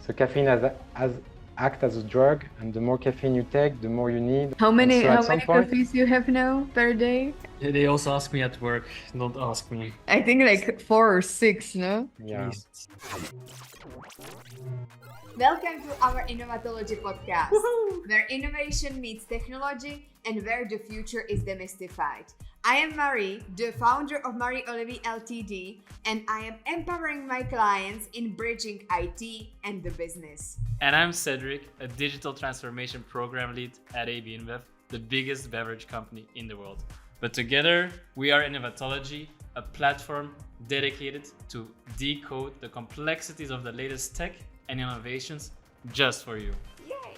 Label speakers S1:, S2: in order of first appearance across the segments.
S1: So caffeine act as a drug, and the more caffeine you take, the more you need.
S2: How
S1: And
S2: many
S1: so
S2: how
S1: at some
S2: many
S1: point,
S2: coffees you have now per day?
S3: Yeah, they also ask me at work. Don't ask me.
S2: I think like 4 or 6, no?
S1: yeah.
S3: Please.
S4: Welcome to our Innovatology podcast, where innovation meets technology and where the future is demystified. I am Marie, the founder of Marie Olivier Ltd, and I am empowering my clients in bridging IT and the business.
S3: And I'm Cedric, a digital transformation program lead at AB InBev, the biggest beverage company in the world. But together, we are Innovatology, a platform dedicated to decode the complexities of the latest tech and innovations just for you.
S4: Yay!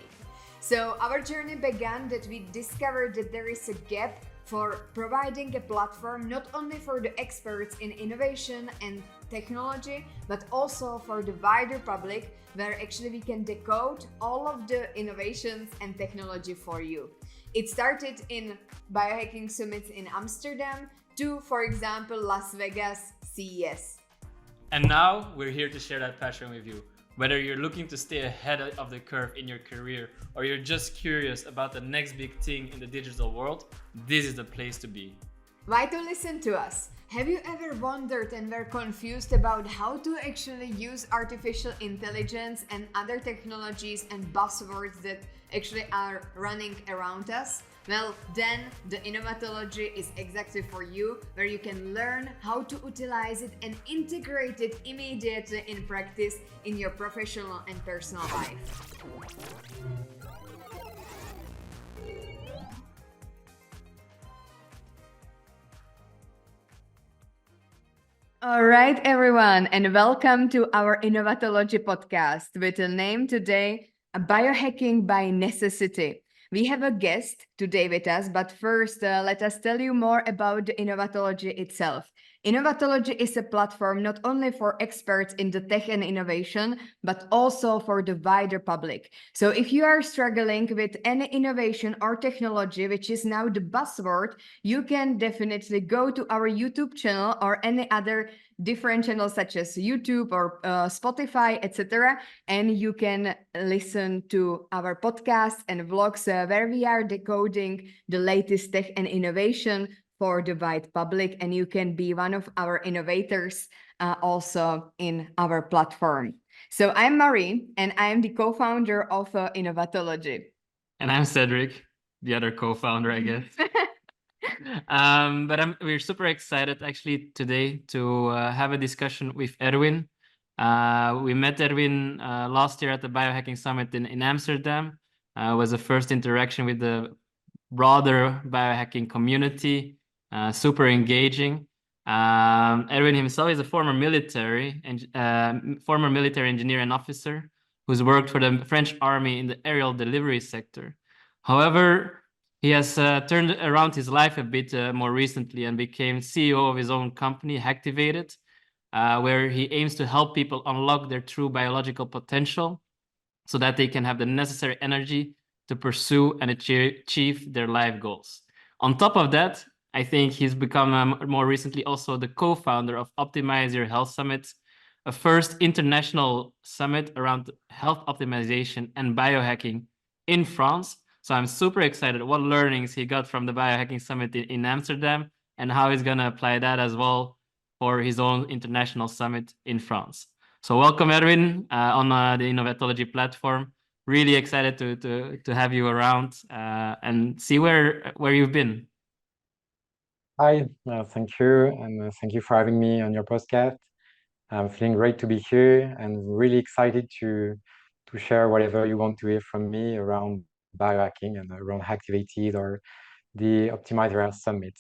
S4: So our journey began that we discovered that there is a gap for providing a platform not only for the experts in innovation and technology, but also for the wider public, where actually we can decode all of the innovations and technology for you. It started in biohacking summits in Amsterdam to, for example, Las Vegas CES.
S3: And now we're here to share that passion with you. Whether you're looking to stay ahead of the curve in your career or you're just curious about the next big thing in the digital world, this is the place to be.
S4: Why to listen to us? Have you ever wondered and were confused about how to actually use artificial intelligence and other technologies and buzzwords that actually are running around us? Well, then the Innovatology is exactly for you, where you can learn how to utilize it and integrate it immediately in practice in your professional and personal life.
S2: All right, everyone, and welcome to our Innovatology podcast with the name today, Biohacking by Necessity. We have a guest today with us, but first, let us tell you more about the Innovatology itself. Innovatology is a platform not only for experts in the tech and innovation, but also for the wider public. So if you are struggling with any innovation or technology, which is now the buzzword, you can definitely go to our YouTube channel or any other different channels such as YouTube or Spotify, etc. And you can listen to our podcasts and vlogs where we are decoding the latest tech and innovation for the wide public, and you can be one of our innovators also in our platform. So I'm Marie, and I am the co-founder of Innovatology.
S3: And I'm Cedric, the other co-founder, I guess. We're super excited actually today to have a discussion with Erwin. We met Erwin last year at the Biohacking Summit in Amsterdam. It was the first interaction with the broader biohacking community. Super engaging. Erwin himself is a former military engineer and officer who's worked for the French army in the aerial delivery sector. However, he has turned around his life a bit more recently and became CEO of his own company, Hacktivated, where he aims to help people unlock their true biological potential so that they can have the necessary energy to pursue and achieve their life goals. On top of that, I think he's become more recently also the co-founder of Optimize Your Health Summit, a first international summit around health optimization and biohacking in France. So I'm super excited what learnings he got from the Biohacking Summit in Amsterdam and how he's going to apply that as well for his own international summit in France. So welcome, Erwin, on the Innovatology platform. Really excited to have you around and see where you've been.
S1: Hi, thank you, and thank you for having me on your podcast. I'm feeling great to be here and really excited to share whatever you want to hear from me around biohacking and around Hacktivated or the Optimizer Summit.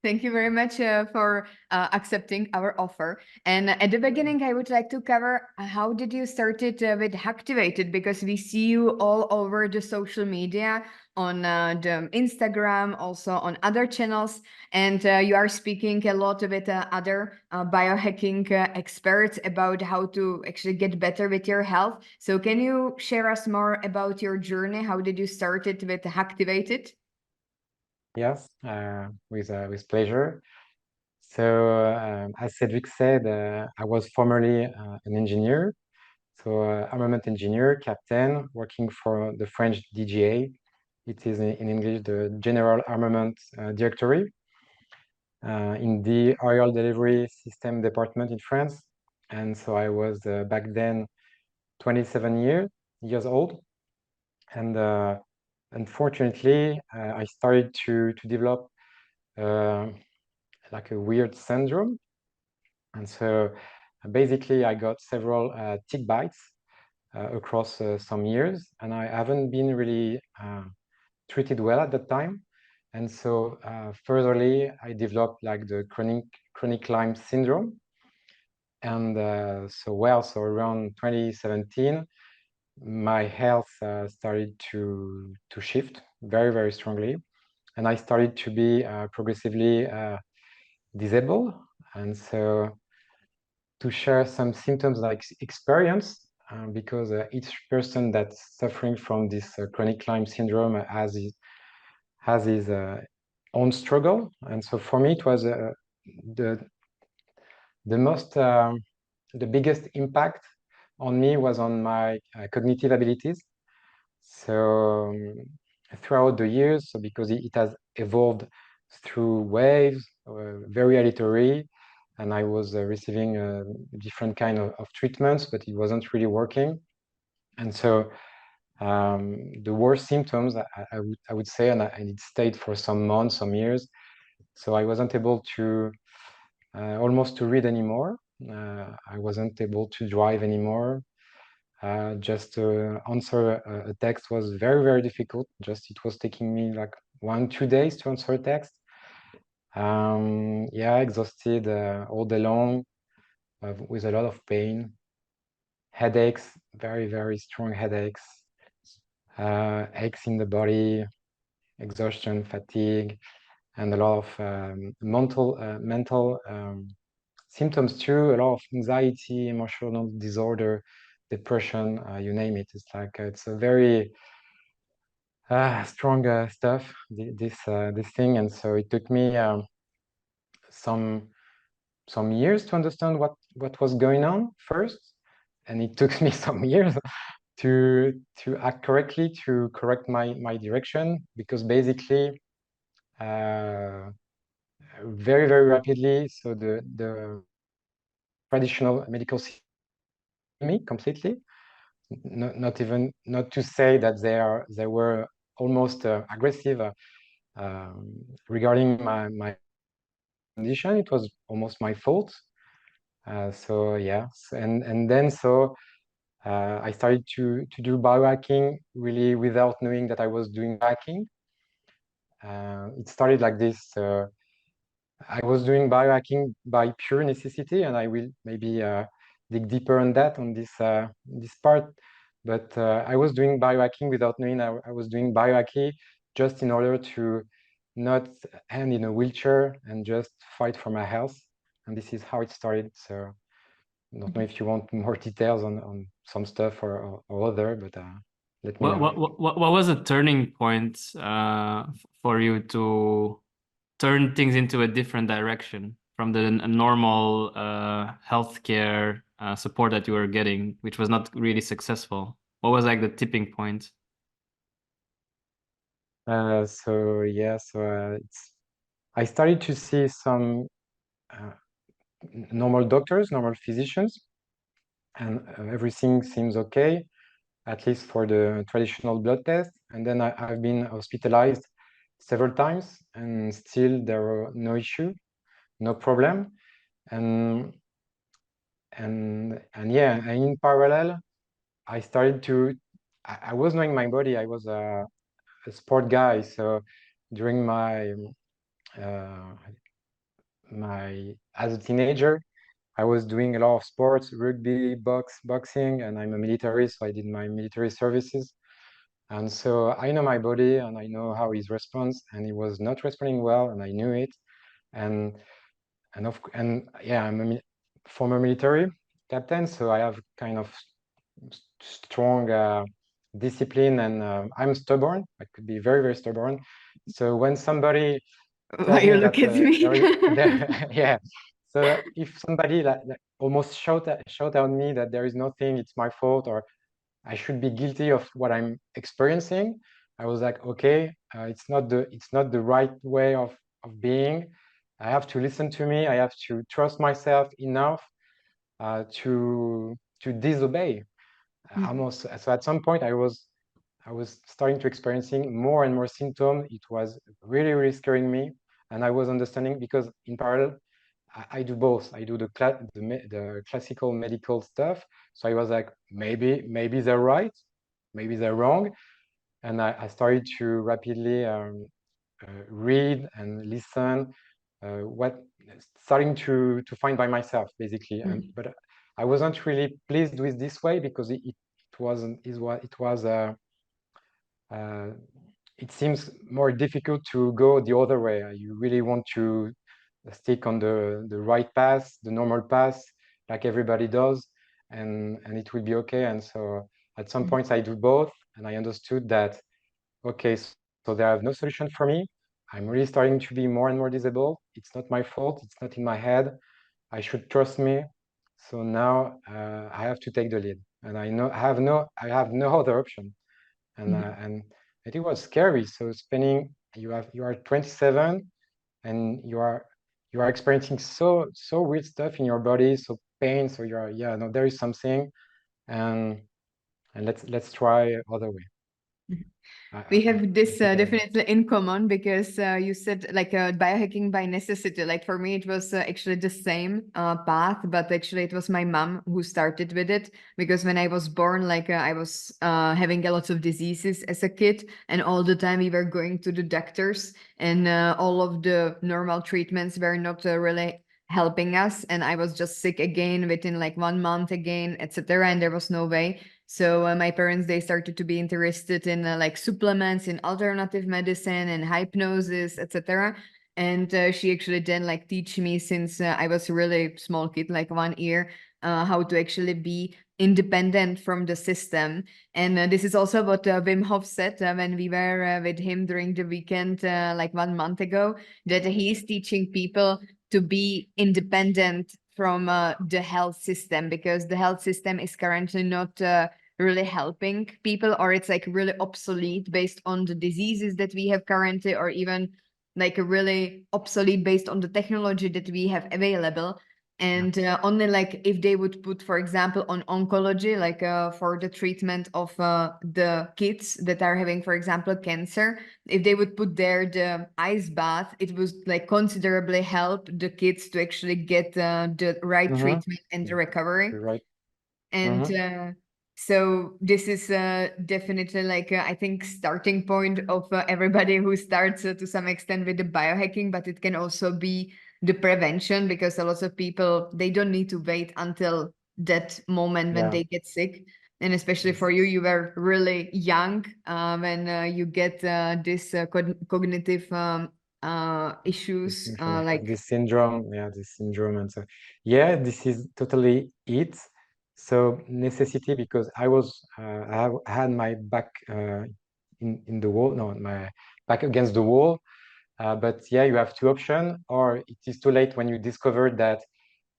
S2: Thank you very much for accepting our offer. And at the beginning, I would like to cover how did you started with Hacktivated, because we see you all over the social media on the Instagram, also on other channels, and you are speaking a lot with other biohacking experts about how to actually get better with your health. So can you share us more about your journey? How did you start it with Hacktivated?
S1: Yes, with pleasure. So, as Cedric said, I was formerly an engineer. So armament engineer, captain, working for the French DGA. It is in English the General Armament Directory in the aerial delivery system department in France. And so I was back then 27 years old. And unfortunately, I started to develop like a weird syndrome. And so basically, I got several tick bites across some years, and I haven't been really treated well at that time. And so furtherly, I developed like the chronic Lyme syndrome. And so around 2017, my health started to shift very, very strongly. And I started to be progressively disabled. And so to share some symptoms like experience, because each person that's suffering from this chronic Lyme syndrome has his own struggle. And so for me, it was the most the biggest impact on me was on my cognitive abilities. So throughout the years, so because it has evolved through waves, very aleatory, and I was receiving different kind of treatments, but it wasn't really working. And so the worst symptoms, I would say, and it stayed for some months, some years. So I wasn't able to almost to read anymore. I wasn't able to drive anymore. Just to answer a text was very, very difficult. Just it was taking me like 1-2 days to answer a text. Yeah, exhausted all day long with a lot of pain, headaches, very, very strong headaches, aches in the body, exhaustion, fatigue, and a lot of mental symptoms too, a lot of anxiety, emotional disorder, depression, you name it. It's like it's a very strong stuff, this thing. And so it took me some years to understand what was going on first, and it took me some years to act correctly, to correct my direction, because basically very, very rapidly, so the traditional medical system me completely. Not to say that they were almost aggressive regarding my condition. It was almost my fault. So yeah, and then so I started to do biohacking really without knowing that I was doing biohacking. It started like this. I was doing biohacking by pure necessity, and I will maybe dig deeper on that on this part. But I was doing biohacking without knowing I was doing biohacking just in order to not end in a wheelchair and just fight for my health. And this is how it started. So I don't know if you want more details on some stuff or other, but let me know.
S3: What was a turning point for you to turn things into a different direction from the normal healthcare support that you were getting, which was not really successful? What was like the tipping point?
S1: So yeah, so I started to see some normal doctors, normal physicians, and everything seems okay, at least for the traditional blood test. And then I've been hospitalized several times, and still there were no issue, no problem. And yeah, and in parallel, I started to. I was knowing my body. I was a sport guy, so during my as a teenager, I was doing a lot of sports, rugby, boxing, and I'm a military, so I did my military services. And so I know my body and I know how it responds, and it was not responding well, and I knew it. And yeah, I'm a former military captain, so I have kind of strong discipline, and I'm stubborn. I could be very, very stubborn. So when somebody
S2: Why you look at me?
S1: yeah. So if somebody almost shout at me that there is nothing, it's my fault, or I should be guilty of what I'm experiencing. I was like, okay, it's not the right way of being. I have to listen to me. I have to trust myself enough to disobey. Almost. So at some point, I was starting to experiencing more and more symptoms. It was really, really scaring me, and I was understanding because in parallel, I do both. I do the classical medical stuff. So I was like, maybe they're right, maybe they're wrong, and I started to rapidly read and listen. Starting to find by myself basically, but I wasn't really pleased with this way because it wasn't it was it seems more difficult to go the other way. You really want to stick on the right path, the normal path, like everybody does, and it will be okay. And so at some points I do both, and I understood that, okay, so there are no solution for me. I'm really starting to be more and more disabled. It's not my fault. It's not in my head. I should trust me. So now I have to take the lead, and I know I have no other option. And it was scary. So spending you are 27 and you are experiencing so weird stuff in your body, so pain. So you are no, there is something, and let's try other way.
S2: We have this
S1: I
S2: definitely in common because you said like biohacking by necessity. Like for me, it was actually the same path, but actually it was my mom who started with it because when I was born, like I was having a lot of diseases as a kid, and all the time we were going to the doctors, and all of the normal treatments were not really helping us, and I was just sick again within like 1 month again, etc. And there was no way. So my parents, they started to be interested in like supplements, in alternative medicine and hypnosis, etc. And she actually then like teach me since I was a really small kid, like 1 year, how to actually be independent from the system. And this is also what Wim Hof said when we were with him during the weekend, like 1 month ago, that he's teaching people to be independent from the health system, because the health system is currently not really helping people, or it's like really obsolete based on the diseases that we have currently, or even like a really obsolete based on the technology that we have available. And only like if they would put, for example, on oncology, like for the treatment of the kids that are having, for example, cancer, if they would put there the ice bath, it would like considerably help the kids to actually get the right treatment and the recovery.
S1: Right.
S2: And so this is definitely like I think starting point of everybody who starts to some extent with the biohacking, but it can also be the prevention, because a lot of people, they don't need to wait until that moment when they get sick. And especially for you, you were really young when you get this cognitive issues like
S1: this syndrome, this syndrome. And so this is totally it. So necessity, because I had my back in the wall, no, my back against the wall. But you have two options, or it is too late when you discover that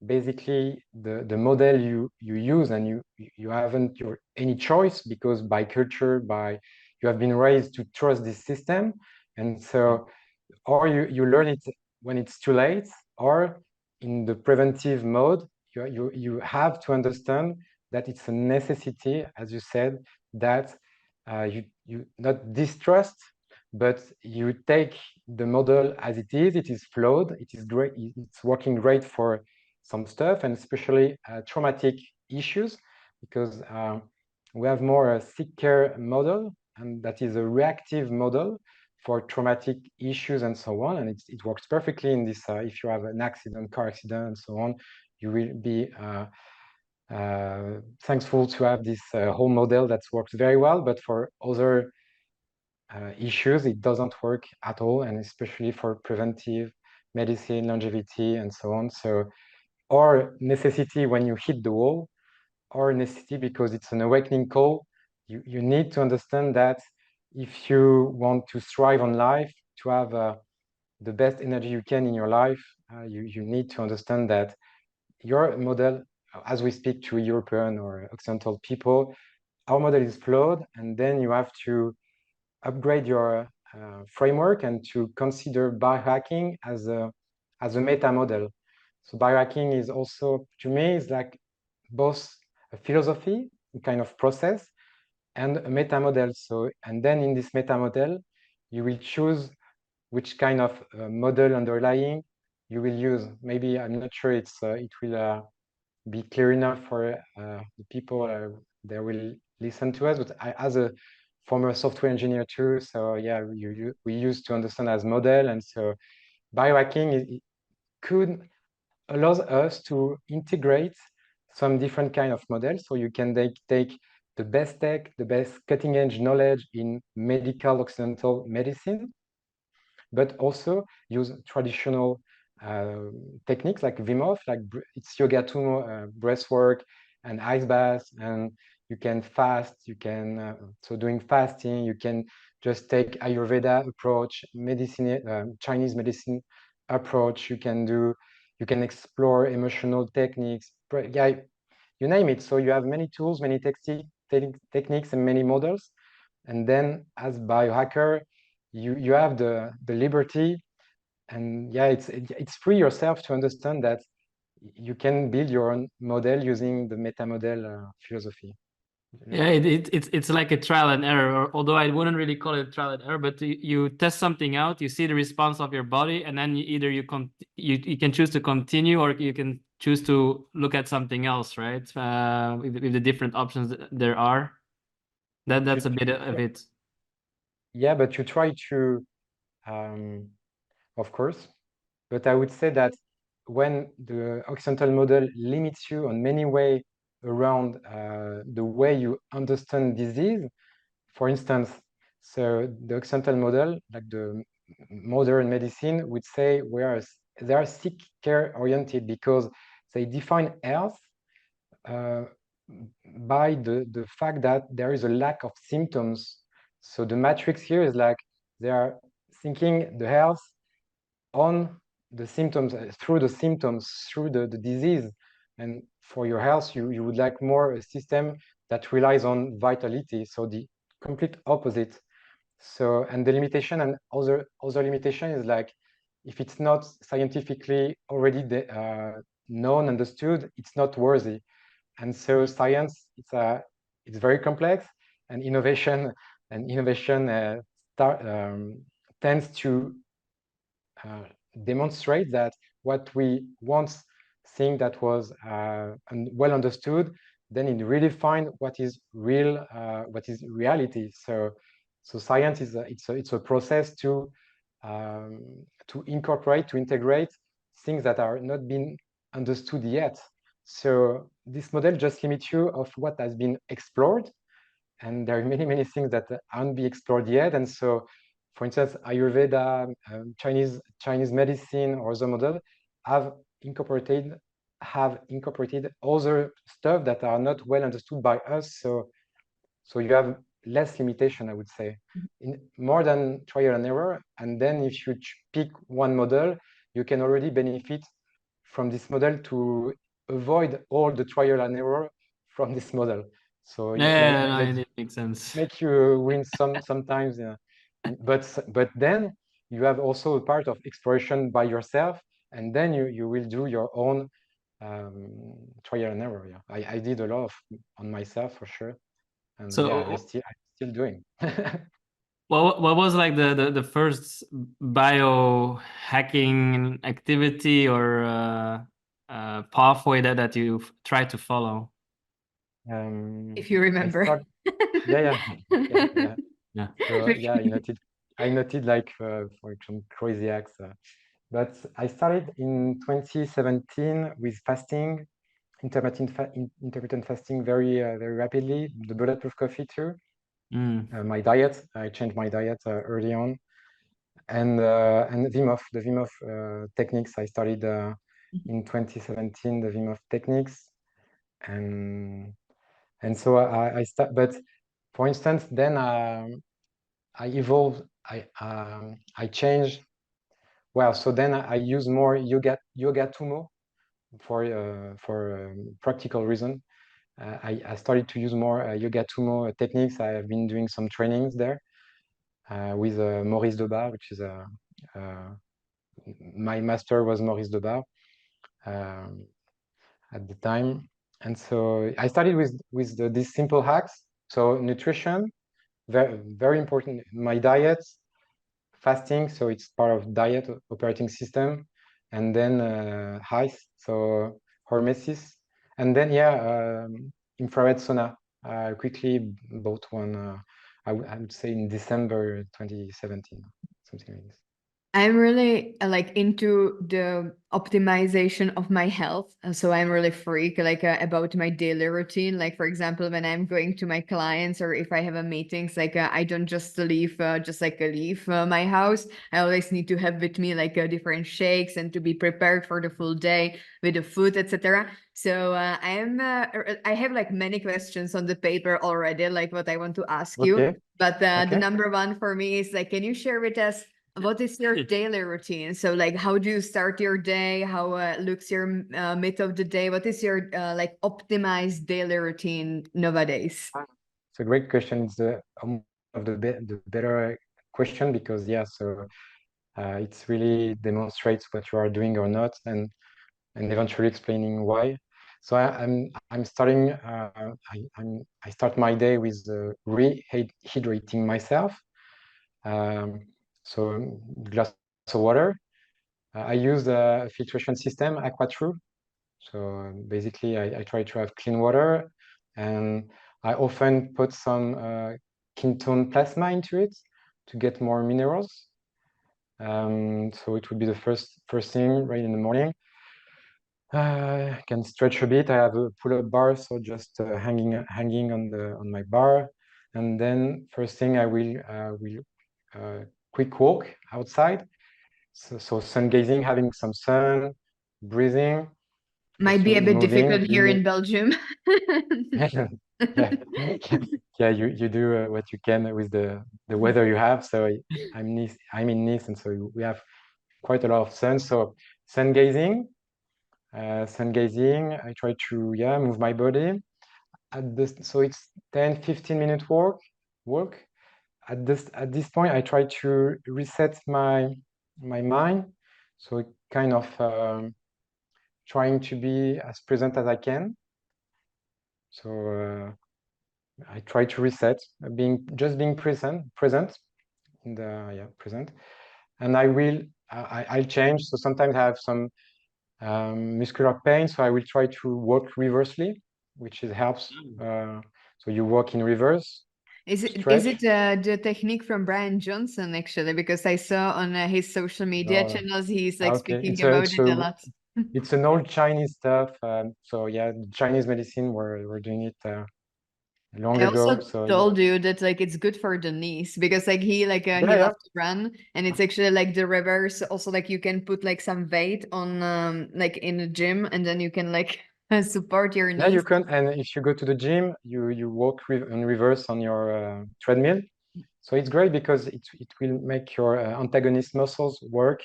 S1: basically the model you use, and you haven't any choice, because by culture, you have been raised to trust this system. And so or you learn it when it's too late, or in the preventive mode, you have to understand that it's a necessity, as you said, that you not distrust, but you take the model as it is. It is flawed. It is great. It's working great for some stuff, and especially traumatic issues, because we have more a sick care model, and that is a reactive model for traumatic issues and so on. And it works perfectly in this. If you have an accident, car accident, and so on, you will be thankful to have this whole model that works very well. But for other issues, it doesn't work at all, and especially for preventive medicine, longevity, and so on. So, or necessity when you hit the wall, or necessity because it's an awakening call. You need to understand that if you want to thrive on life, to have the best energy you can in your life, you need to understand that your model as we speak to European or Occidental people, our model is flawed, and then you have to upgrade your framework and to consider biohacking as a meta model. So biohacking is also, to me, is like both a philosophy, a kind of process, and a meta model. So, and then in this meta model, you will choose which kind of model underlying you will use. Maybe I'm not sure it will be clear enough for the people that will listen to us, but as a former software engineer too, so yeah, we used to understand as model, and so biohacking it could allows us to integrate some different kind of models. So you can take the best tech, the best cutting edge knowledge in medical occidental medicine, but also use traditional techniques like Wim Hof, like it's yoga tummo, breath work and ice baths, and you can fast, you can, so doing fasting, you can just take Ayurveda approach, medicine, Chinese medicine approach, you can explore emotional techniques, yeah, you name it. So you have many tools, many techniques and many models. And then as biohacker, you have the liberty, and yeah, it's free yourself to understand that you can build your own model using the meta model philosophy.
S3: Yeah, it's like a trial and error, although I wouldn't really call it trial and error, but you test something out, you see the response of your body, and then either you can choose to continue, or you can choose to look at something else, right? With the different options that there are. That's a bit of it.
S1: Yeah, but you try to, of course, but I would say that when the Occidental model limits you on many ways around the way you understand disease, for instance, so the Occidental model, like the modern medicine, would say they are sick care oriented because they define health by the fact that there is a lack of symptoms. So the matrix here is like they are thinking the health on the symptoms, through the disease. And for your health, you would like more a system that relies on vitality. So the complete opposite. So, and the limitation and other limitation is like, if it's not scientifically already known, understood, it's not worthy. And so science, it's very complex, and innovation tends to demonstrate that what we once think that was well understood, then it really find what is real, what is reality. So science is it's a process to incorporate, to integrate things that are not being understood yet. So this model just limits you of what has been explored, and there are many things that aren't be explored yet. And so, for instance, Ayurveda, Chinese medicine, or other model have incorporated other stuff that are not well understood by us. So you have less limitation, I would say, in more than trial and error. And then if you pick one model, you can already benefit from this model to avoid all the trial and error from this model. So
S3: yeah, it makes sense.
S1: Make you win sometimes, yeah. But then you have also a part of exploration by yourself, and then you will do your own trial and error. Yeah, I did a lot on myself for sure, and
S3: so
S1: yeah, I'm still doing.
S3: what was like the first biohacking activity or pathway that you tried to follow?
S2: If you remember.
S1: Yeah. So
S3: Yeah.
S1: I noted like for some crazy acts, but I started in 2017 with fasting, intermittent fasting very rapidly. The Bulletproof coffee too. My diet, I changed my diet early on, and the Wim Hof techniques. I started in 2017 the Wim Hof techniques, and so I start. But for instance, then I evolved. I changed. Well, so then I use more yoga tummo for practical reason. I started to use more yoga tumo techniques. I have been doing some trainings there with Maurice Debar, which is my master was Maurice Debar at the time. And so I started with these simple hacks. So nutrition, very important. My diet, fasting, so it's part of diet operating system, and then HICE, so hormesis, and then infrared sauna. I quickly bought one. I would say in December 2017, something like this.
S2: I'm really like into the optimization of my health. So I'm really freak about my daily routine. Like for example, when I'm going to my clients or if I have a meetings, I don't just leave my house. I always need to have with me different shakes and to be prepared for the full day with the food, etc. So I have like many questions on the paper already, like what I want to ask you.
S1: Okay.
S2: But the
S1: Okay.
S2: number one for me is like, can you share with us what is your daily routine? So like, how do you start your day? How looks your mid of the day? What is your like optimized daily routine nowadays?
S1: It's a great question. It's the better question because so it's really demonstrates what you are doing or not, and eventually explaining why. So I'm starting. I start my day with rehydrating myself. So a glass of water. I use a filtration system, AquaTrue. So basically, I try to have clean water, and I often put some ketone plasma into it to get more minerals. So it would be the first thing right in the morning. I can stretch a bit. I have a pull-up bar, so just hanging on my bar, and then first thing I will quick walk outside. So sun gazing, having some sun, breathing.
S2: Might be a bit
S1: moving,
S2: difficult here in Belgium.
S1: yeah, you do what you can with the weather you have. So I'm in Nice, and so we have quite a lot of sun. So sun gazing, I try to move my body. So it's 10-15 minute walk. At this point, I try to reset my mind. So kind of trying to be as present as I can. So I try to reset, being present in the present, and I'll change. So sometimes I have some muscular pain, so I will try to walk reversely, which helps. So you walk in reverse.
S2: Is
S1: Stretch.
S2: it the technique from Brian Johnson actually? Because I saw on his social media channels he's like speaking about it a lot.
S1: It's an old Chinese stuff. So Chinese medicine were doing it long ago.
S2: I also
S1: So
S2: told you that like it's good for the knees because like he loves to run, and it's actually like the reverse. Also like you can put like some weight on like in the gym, and then you can like support your knees.
S1: Yeah, you can. And if you go to the gym, you walk in reverse on your treadmill. So it's great because it will make your antagonist muscles work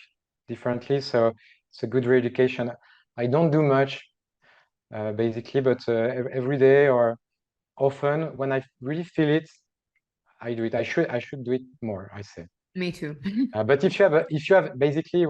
S1: differently. So it's a good re-education. I don't do much basically, but every day or often when I really feel it, I do it. I should do it more, I say.
S2: Me too.
S1: But if you have basically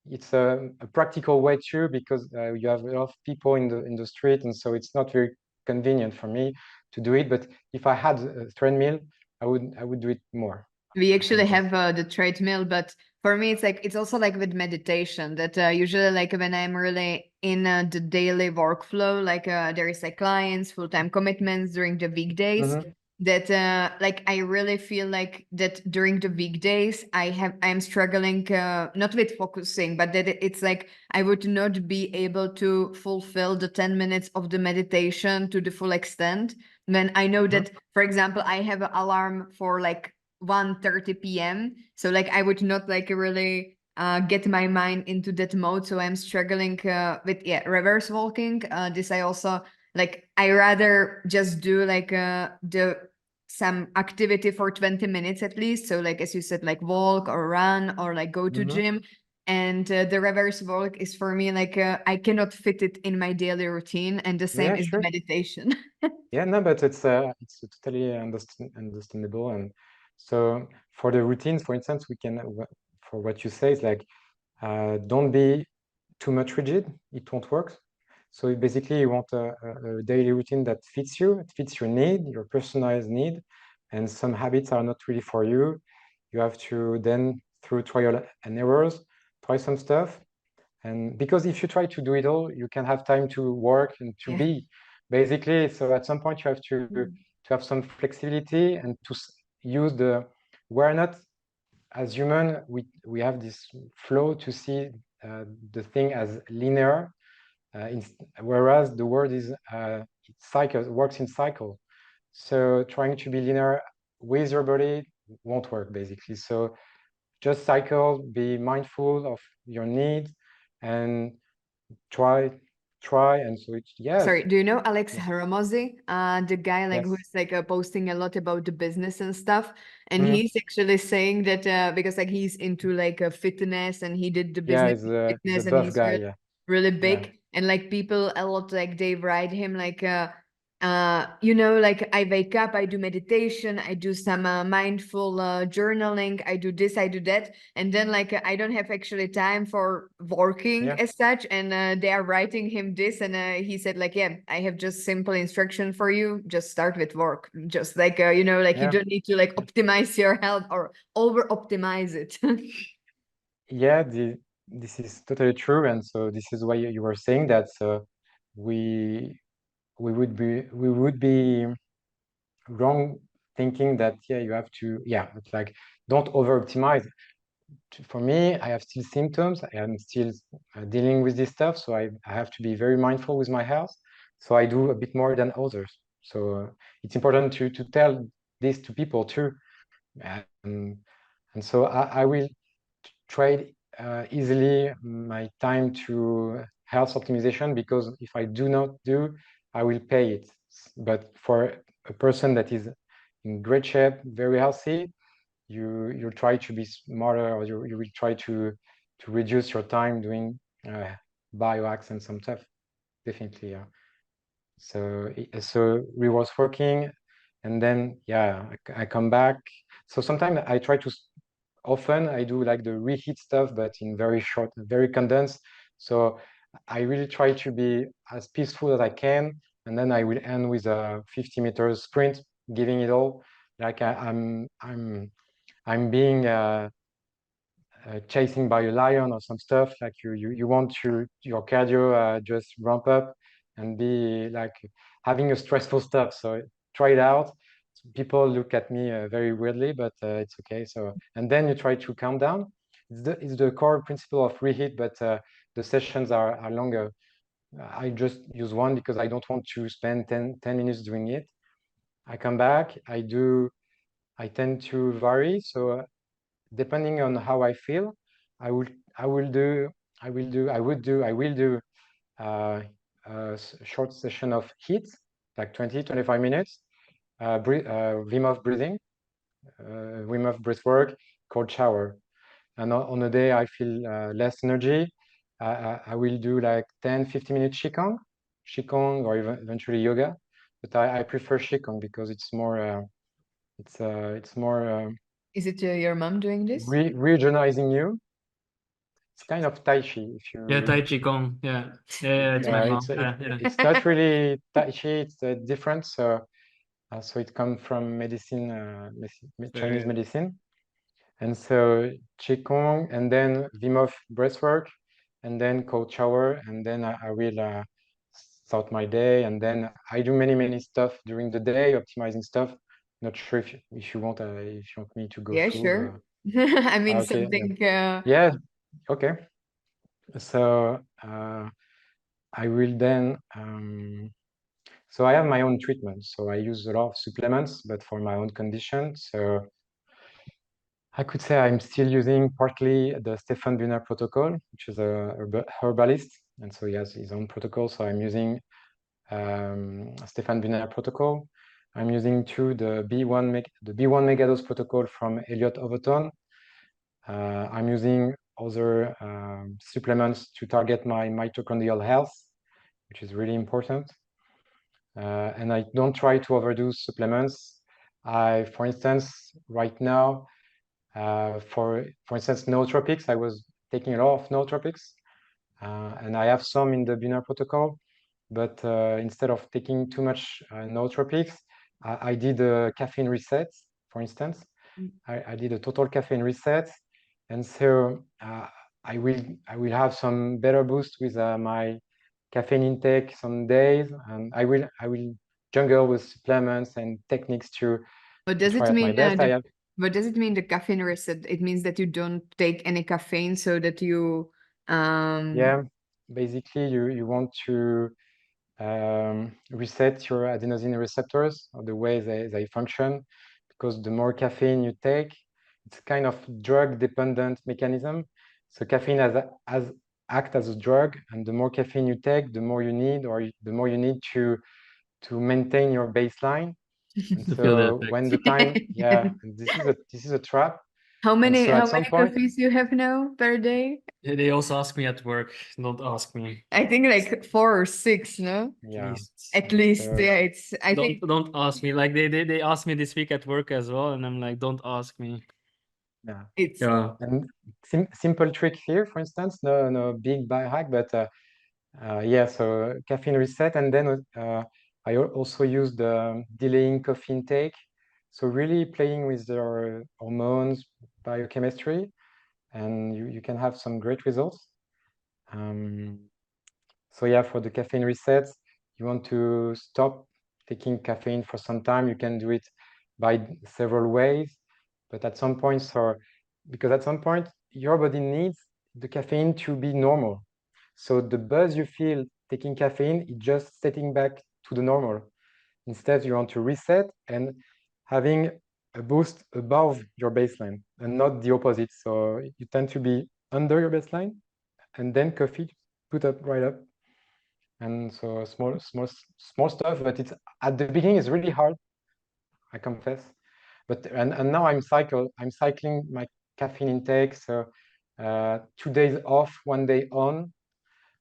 S1: it's a practical way too, because you have a lot of people in the street, and so it's not very convenient for me to do it. But if I had a treadmill, I would do it more.
S2: We actually have the treadmill, but for me it's also like with meditation that usually like when I'm really in the daily workflow, like there is like clients, full-time commitments during the weekdays, that like I really feel like that during the weekdays I'm struggling not with focusing, but that it's like I would not be able to fulfill the 10 minutes of the meditation to the full extent when I know that, for example, I have an alarm for like 1:30 p.m. So like I would not like really get my mind into that mode. So I'm struggling with reverse walking. This I also like. I rather just do like some activity for 20 minutes at least. So like as you said, like walk or run or like go to gym. And the reverse work is for me like I cannot fit it in my daily routine, and the same is the meditation.
S1: Yeah, no, but it's totally understandable. And so for the routines, for instance, we can for what you say is like don't be too much rigid. It won't work. So basically, you want a daily routine that fits you. It fits your need, your personalized need, and some habits are not really for you. You have to then, through trial and errors, try some stuff. And because if you try to do it all, you can have time to work and to be, basically. So at some point, you have to have some flexibility and to use the. We're not, as human, we have this flow to see the thing as linear, whereas the world is cycle, works in cycle. So trying to be linear with your body won't work, basically. So just cycle, be mindful of your needs, and try. And so it's
S2: Sorry, do you know Alex
S1: Yes.
S2: Haramozy? The guy like
S1: Yes.
S2: who's like posting a lot about the business and stuff, and
S1: Mhm.
S2: he's actually saying that because like he's into like fitness, and he did the
S1: Yeah,
S2: business
S1: he's a
S2: fitness, and
S1: buff
S2: he's
S1: guy.
S2: really,
S1: Yeah.
S2: really
S1: Yeah.
S2: big, and like people a lot like they write him like you know, like I wake up, I do meditation, I do some mindful journaling, I do this, I do that, and then like I don't have actually time for working
S1: Yeah.
S2: as such, and they are writing him this, and he said like, yeah, I have just simple instruction for you, just start with work, just like you know, like you
S1: Yeah.
S2: don't need to like optimize your health or over optimize it.
S1: Yeah, this is totally true, and so this is why you were saying that. So we would be wrong thinking that you have to it's like don't over optimize. For me, I have still symptoms. I am still dealing with this stuff, so I have to be very mindful with my health. So I do a bit more than others. So it's important to tell this to people too, and so I will trade easily my time to health optimization, because if I do not do, I will pay it. But for a person that is in great shape, very healthy, you try to be smarter, or you will try to reduce your time doing biohacks and some stuff. Definitely, yeah. So we was working, and then I come back. So sometimes I try to often I do like the reheat stuff, but in very short, very condensed. So I really try to be as peaceful as I can, and then I will end with a 50 meters sprint, giving it all. Like I'm being chasing by a lion or some stuff. Like you want your cardio just ramp up and be like having a stressful stuff. So try it out. People look at me very weirdly, but it's okay. So and then you try to calm down. It's the core principle of reheat, but the sessions are longer. I just use one because I don't want to spend 10 minutes doing it. I come back. I tend to vary. So depending on how I feel, I will do a short session of heat, like 20-25 minutes, Wim Hof breathing, Wim Hof breath work, cold shower. And on a day I feel less energy, I will do like 10-15 minutes Qigong, or eventually yoga. But I prefer Qigong because it's more
S2: Is it your mom doing this?
S1: rejuvenizing you. It's kind of Tai Chi, if you.
S3: Yeah, Tai Chi Kong. Yeah, it's my mom.
S1: It's not really Tai Chi. It's different. So it comes from medicine, Chinese medicine, and so Qigong, and then Wim Hof breathwork, and then cold shower, and then I will start my day, and then I do many stuff during the day, optimizing stuff. Not sure if you want me to go through.
S2: Sure. I mean,
S1: okay,
S2: something.
S1: Yeah. Okay. So I will then. So I have my own treatment. So I use a lot of supplements, but for my own condition. So I could say I'm still using partly the Stefan Bühner protocol, which is a herbalist, and so he has his own protocol. So I'm using Stefan Bühner protocol. I'm using too the B1 megadose protocol from Elliot Overton. I'm using other supplements to target my mitochondrial health, which is really important. And I don't try to overdo supplements. For instance, right now, for instance, nootropics, I was taking a lot of nootropics, and I have some in the beginner protocol. But instead of taking too much nootropics, I did a caffeine reset, for instance. I did a total caffeine reset, and so I will have some better boost with my caffeine intake some days, and I will jungle with supplements and techniques to
S2: What does it
S1: try at my
S2: mean?
S1: best.
S2: What does it mean, the caffeine reset? It means that you don't take any caffeine, so that you
S1: Yeah, basically you want to reset your adenosine receptors or the way they function, because the more caffeine you take, it's kind of drug dependent mechanism. So caffeine act as a drug, and the more caffeine you take, the more you need, or the more you need to maintain your baseline. And
S3: To feel the
S1: so
S3: effect.
S1: when the time, yeah, and this is a trap.
S2: How
S1: And
S2: many
S1: so at some point,
S2: coffees you have now per day?
S3: They also ask me at work. Don't ask me.
S2: I think like 4 or 6, no?
S1: yeah,
S2: At least,
S1: so
S2: yeah. It's I think
S3: Don't ask me. Like they asked me this week at work as well, and I'm like, don't ask me.
S1: yeah.
S2: it's
S3: Yeah.
S1: And simple trick here, for instance, no big biohack, but yeah, so caffeine reset, and then I also use the delaying coffee intake. So really playing with your hormones, biochemistry, and you can have some great results. So yeah, for the caffeine resets, you want to stop taking caffeine for some time. You can do it by several ways, but at some point, because at some point your body needs the caffeine to be normal. So the buzz you feel taking caffeine is just setting back to the normal. Instead, you want to reset and having a boost above your baseline and not the opposite. So you tend to be under your baseline, and then coffee put up right up. And so small stuff, but it's at the beginning it's really hard, I confess. But and now I'm cycling my caffeine intake. So 2 days off, 1 day on.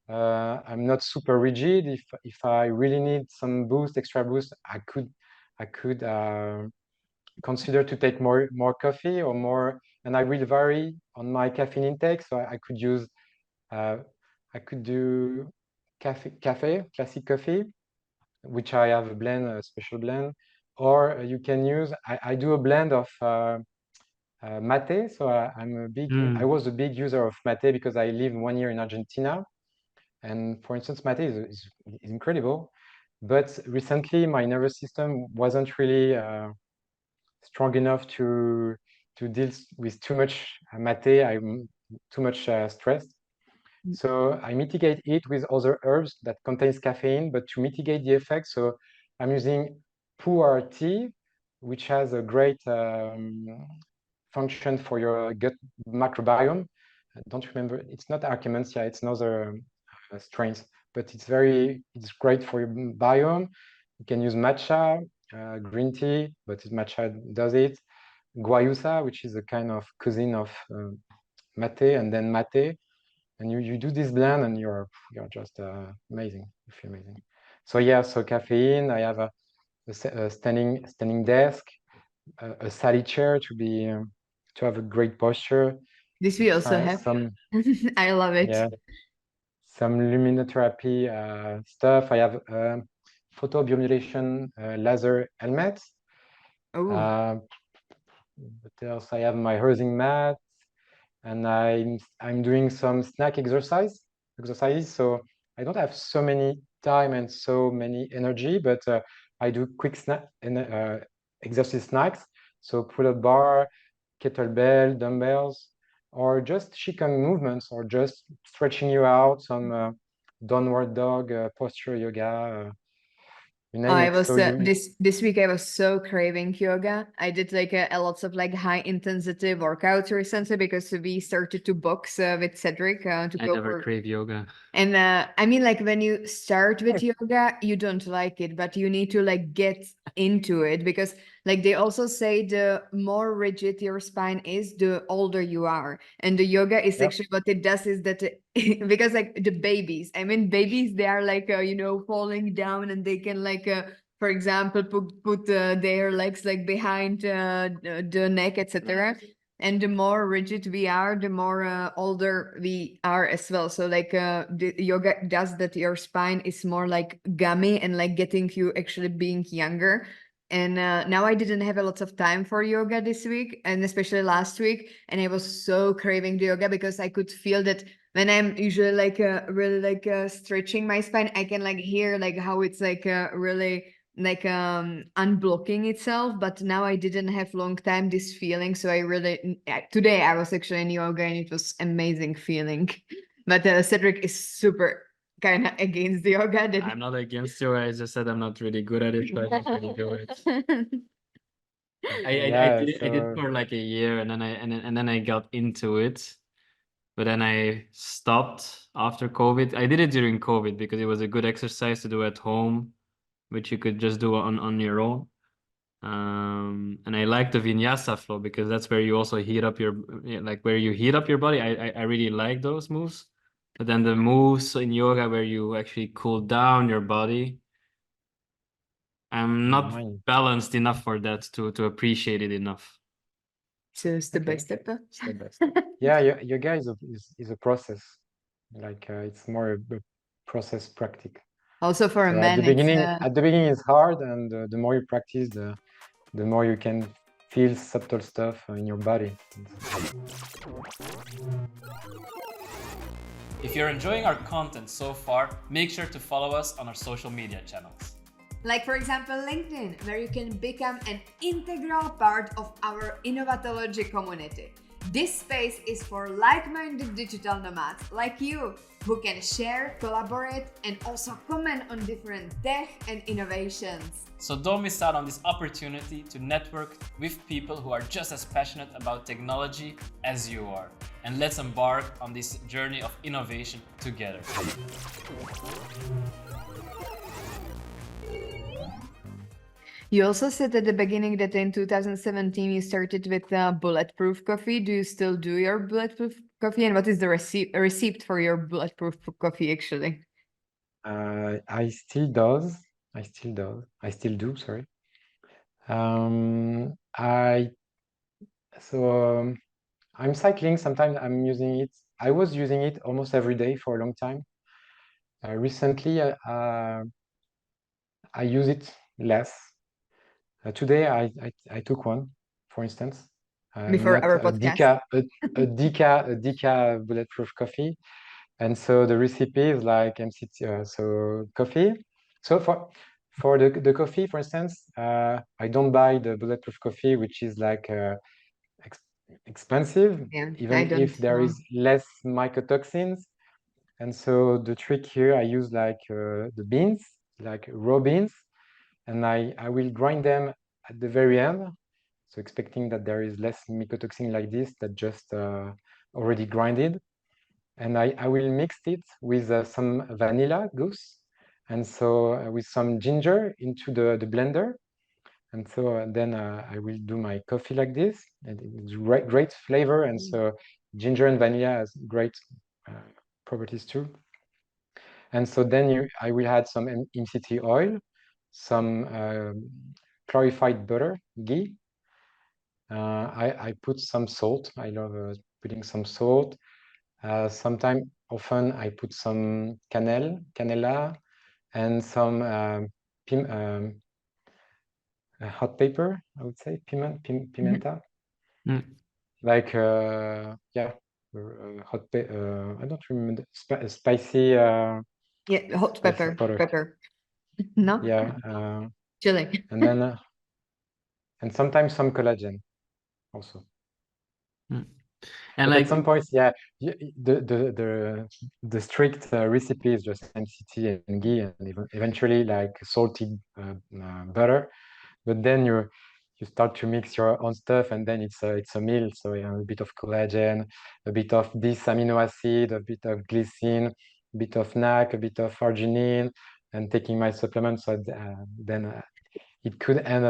S1: I'm not super rigid. If I really need some boost, extra boost, I could consider to take more coffee or more, and I will vary on my caffeine intake. So I could use I could do classic coffee, which I have a special blend, or you can use. I do a blend of mate. So I was a big user of mate because I lived 1 year in Argentina, and for instance, mate is incredible. But recently, my nervous system wasn't really strong enough to deal with too much mate. I'm too much stressed. So I mitigate it with other herbs that contains caffeine, but to mitigate the effect, so I'm using pu'er tea, which has a great function for your gut microbiome. I don't remember, it's not Archimania, it's another strains, but it's great for your biome. You can use matcha, green tea, but matcha does it. Guayusa, which is a kind of cousin of mate, and then mate. And you do this blend, and you're just amazing. You feel amazing. So yeah, so caffeine. I have a standing desk, a sally chair to have a great posture.
S2: this we also have.
S1: Some
S2: I love it.
S1: yeah, some luminotherapy stuff. I have photobiomodulation laser helmet.
S2: Oh,
S1: What else? I have my Herzing mat, and I'm doing some snack exercises. So I don't have so many time and so many energy, but I do quick snack and exercise snacks. So pull-up bar, kettlebell, dumbbells, or just chicken movements, or just stretching you out, some downward dog, posture yoga, you name
S2: I
S1: it.
S2: was
S1: So
S2: this week I was so craving yoga. I did like a lots of like high intensity workouts recently because we started to box with Cedric to
S3: I
S2: go
S3: never
S2: for.
S3: crave yoga.
S2: And I mean, like when you start with yoga, you don't like it, but you need to like get into it, because Like they also say the more rigid your spine is, the older you are. And the yoga is
S1: Yep.
S2: actually what it does is that because like the babies, I mean, babies, they are like, falling down and they can like, for example, put their legs like behind the neck, etc. And the more rigid we are, the more older we are as well. So like the yoga does that your spine is more like gummy and like getting you actually being younger. And now I didn't have a lot of time for yoga this week, and especially last week. And I was so craving the yoga because I could feel that when I'm usually like really like stretching my spine, I can like hear like how it's like really like unblocking itself. But now I didn't have long time this feeling, so I really today I was actually in yoga and it was amazing feeling. But Cedric is super kind of against the yoga. That
S3: I'm not against yoga. I just said I'm not really good at it, but I don't really do it. I
S1: Yeah,
S3: did it
S1: so
S3: for like a year, and then I got into it, but then I stopped after COVID. I did it during COVID because it was a good exercise to do at home, which you could just do on your own. And I like the vinyasa flow because that's where you also heat up your like where you heat up your body. I really like those moves. But then the moves in yoga where you actually cool down your body, I'm not
S1: mine.
S3: balanced enough for that to appreciate it enough.
S2: so step by
S1: Okay.
S2: step.
S1: Step by step. Yeah, yoga is a process. Like it's more a process practice.
S2: Also for a
S1: So at the
S2: man, it's
S1: beginning it's hard, and the more you practice, the more you can feel subtle stuff in your body.
S5: If you're enjoying our content so far, make sure to follow us on our social media channels.
S4: Like for example LinkedIn, where you can become an integral part of our Innovatology community. This space is for like-minded digital nomads like you, who can share, collaborate, and also comment on different tech and innovations.
S5: So don't miss out on this opportunity to network with people who are just as passionate about technology as you are. And let's embark on this journey of innovation together.
S2: You also said at the beginning that in 2017 you started with Bulletproof coffee. Do you still do your Bulletproof coffee? And what is the receipt for your Bulletproof coffee actually?
S1: I still does. I still do, sorry. I so I'm cycling. Sometimes I'm using it. I was using it almost every day for a long time. Recently, I use it less. Today, I took one, for instance,
S2: Before
S1: not
S2: our podcast.
S1: a Deca bulletproof coffee. And so the recipe is like MCT, so coffee. So for the coffee, for instance, I don't buy the bulletproof coffee, which is like ex expensive,
S2: Yeah, I
S1: even
S2: don't
S1: if there
S2: know.
S1: is less mycotoxins. And so the trick here, I use like the beans, like raw beans, and I will grind them at the very end. So expecting that there is less mycotoxin like this that just already grinded. And I will mix it with some vanilla goose, and so with some ginger into the blender. And so then I will do my coffee like this, and it's great flavor. And so ginger and vanilla has great properties too. And so then I will add some MCT oil, some clarified butter, ghee. I put some salt. I love putting some salt. Often I put some canela, and some hot pepper, I would say, pimenta.
S3: Mm.
S1: Like, yeah, I don't remember, spicy.
S2: Yeah, hot
S1: Spicy
S2: pepper.
S1: powder.
S2: No?
S1: Yeah,
S2: Chili.
S1: and then and sometimes some collagen also.
S3: And
S1: But
S3: like
S1: at some points, yeah, the strict recipe is just MCT and ghee, and eventually like salted butter. But then you start to mix your own stuff, and then it's a meal. So a bit of collagen, a bit of this amino acid, a bit of glycine, a bit of NAC, a bit of arginine, and taking my supplements. So then it could end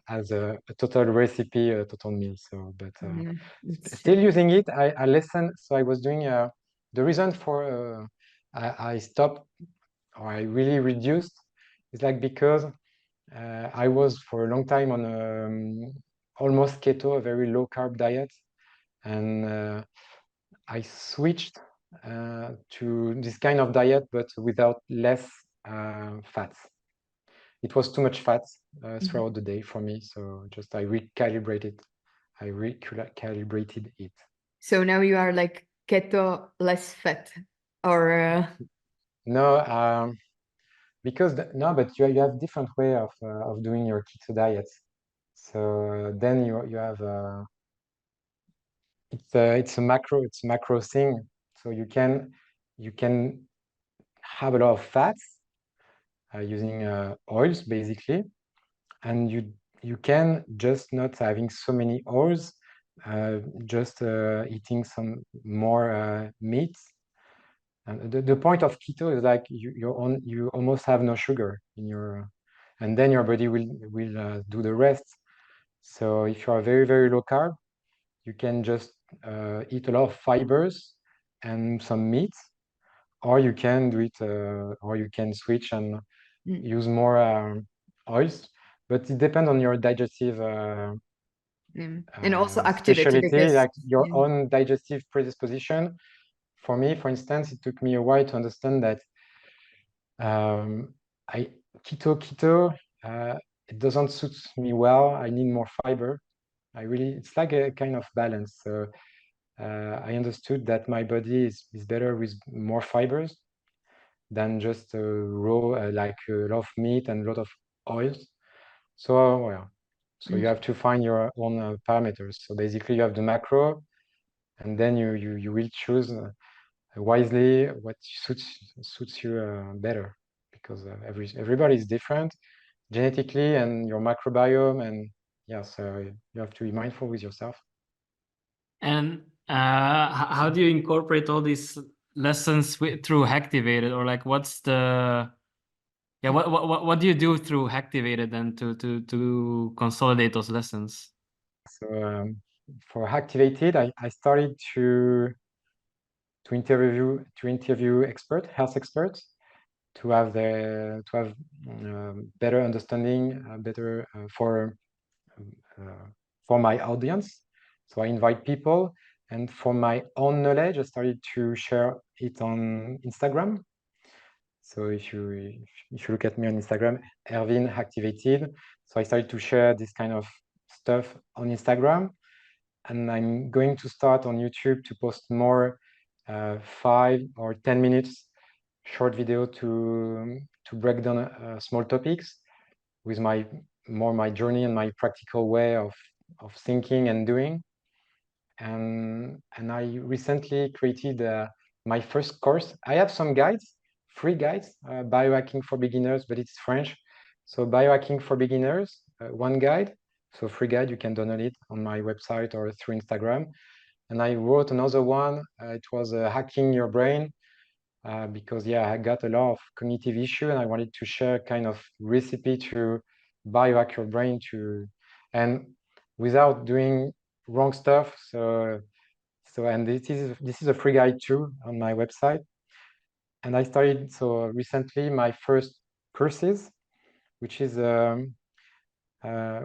S1: as a total recipe, a total meal. So, but still using it, I listened. So I was doing the reason for I stopped or I really reduced is like because I was for a long time on almost keto, a very low carb diet, and I switched to this kind of diet, but without less fats. It was too much fat throughout the day for me, so just I recalibrated it.
S2: So now you are like keto, less fat, or
S1: No, because no, but you have different way of doing your keto diet. So then you have it's a macro thing. So you can have a lot of fats using oils basically, and you can just not having so many oils, just eating some more meats. And the point of keto is like you almost have no sugar in your, and then your body will do the rest. So if you are very, very low carb, you can just eat a lot of fibers and some meat, or you can do it, or you can switch and use more oils. But it depends on your digestive
S2: and also activity,
S1: specialty,
S2: because
S1: like your own digestive predisposition. For me, for instance, it took me a while to understand that keto it doesn't suit me well. I need more fiber. It's like a kind of balance. So I understood that my body is better with more fibers than just raw, like a lot of meat and a lot of oils. So well, so you have to find your own parameters. So basically, you have the macro, and then you will choose wisely what suits you better, because everybody is different genetically and your microbiome, and yeah, so you have to be mindful with yourself.
S3: And how do you incorporate all these lessons through Hacktivated, or like what's the what do you do through Hacktivated then to consolidate those lessons?
S1: So for Hacktivated, I started to interview health experts to have better understanding, better for my audience. So I invite people, and for my own knowledge, I started to share it on Instagram. So if you look at me on Instagram, Erwin Hacktivated. So I started to share this kind of stuff on Instagram, and I'm going to start on YouTube to post more 5 or 10 minutes short video to break down small topics with my journey and my practical way of thinking and doing. And I recently created my first course. I have some guides, free guides, biohacking for beginners, but it's French. So biohacking for beginners, one guide. So free guide, you can download it on my website or through Instagram. And I wrote another one. It was hacking your brain, because yeah, I got a lot of cognitive issue, and I wanted to share kind of recipe to biohack your brain and without doing wrong stuff. So and this is a free guide too on my website. And I started recently my first courses, which is